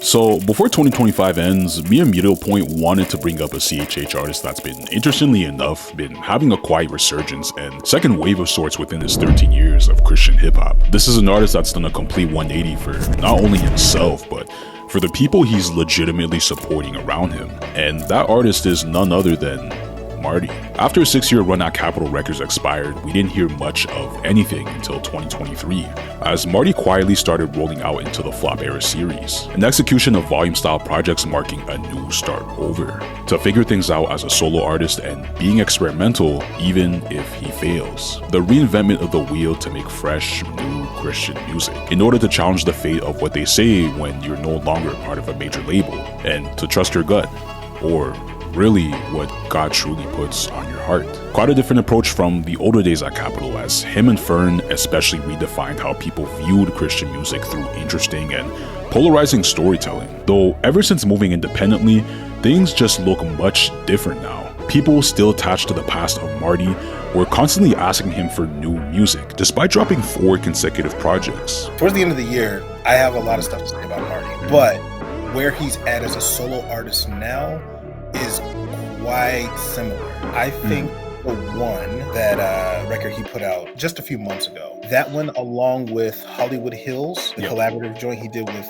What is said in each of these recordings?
So before 2025 ends, me and medialpoint wanted to bring up a CHH artist that's been, interestingly enough, been having a quiet resurgence and second wave of sorts within his 13 years of Christian hip-hop. This is an artist that's done a complete 180 for not only himself, but for the people he's legitimately supporting around him. And that artist is none other than Marty. After a 6-year run at Capitol Records expired, we didn't hear much of anything until 2023, as Marty quietly started rolling out into the Flop Era series, an execution of volume-style projects marking a new start over, to figure things out as a solo artist and being experimental even if he fails. The reinvention of the wheel to make fresh, new Christian music, in order to challenge the fate of what they say when you're no longer part of a major label, and to trust your gut, or really what God truly puts on your heart. Quite a different approach from the older days at Capitol, as him and Fern especially redefined how people viewed Christian music through interesting and polarizing storytelling. Though ever since moving independently, things just look much different now. People still attached to the past of Marty were constantly asking him for new music, despite dropping 4 consecutive projects. Towards the end of the year, I have a lot of stuff to say about Marty, but where he's at as a solo artist now is quite similar. I think the one that record he put out just a few months ago, that one along with Hollywood Hills, the collaborative joint he did with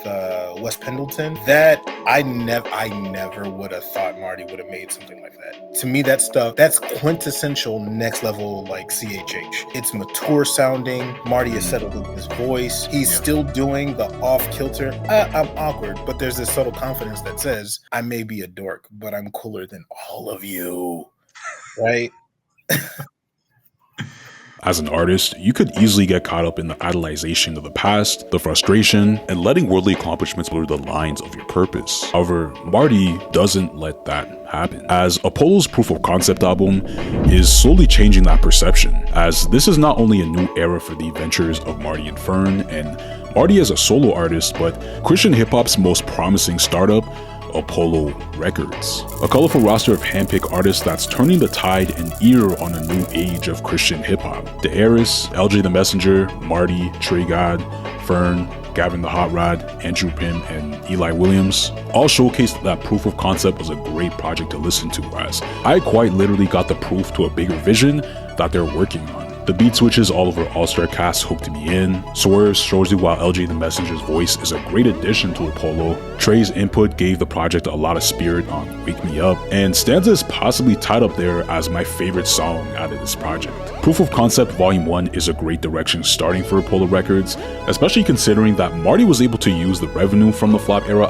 Wes Pendleton, that I never would have thought Marty would have made something like that. To me, that stuff, that's quintessential next level like CHH. It's mature sounding. Marty is settled with his voice. He's still doing the off kilter. I'm awkward, but there's this subtle confidence that says, I may be a dork, but I'm cooler than all of you. Right? As an artist, you could easily get caught up in the idolization of the past, the frustration, and letting worldly accomplishments blur the lines of your purpose. However, Marty doesn't let that happen, as Apollo's proof of concept album is slowly changing that perception, as this is not only a new era for the adventures of Marty and Fern, and Marty as a solo artist, but Christian hip-hop's most promising startup, Apollo Records. A colorful roster of handpicked artists that's turning the tide and ear on a new age of Christian hip-hop. The Heiress, LJ the Messenger, Marty, Trey God, Fern, Gavin the Hot Rod, Andrew Pym, and Eli Williams all showcased that proof of concept was a great project to listen to, as I quite literally got the proof to a bigger vision that they're working on. The beat switches all over All-Star Cast hooked me in. Swerves shows you why LJ the Messenger's voice is a great addition to Apollo. Trey's input gave the project a lot of spirit on Wake Me Up, and Stanza is possibly tied up there as my favorite song out of this project. Proof of Concept Volume 1 is a great direction starting for Apollo Records, especially considering that Marty was able to use the revenue from the Flop Era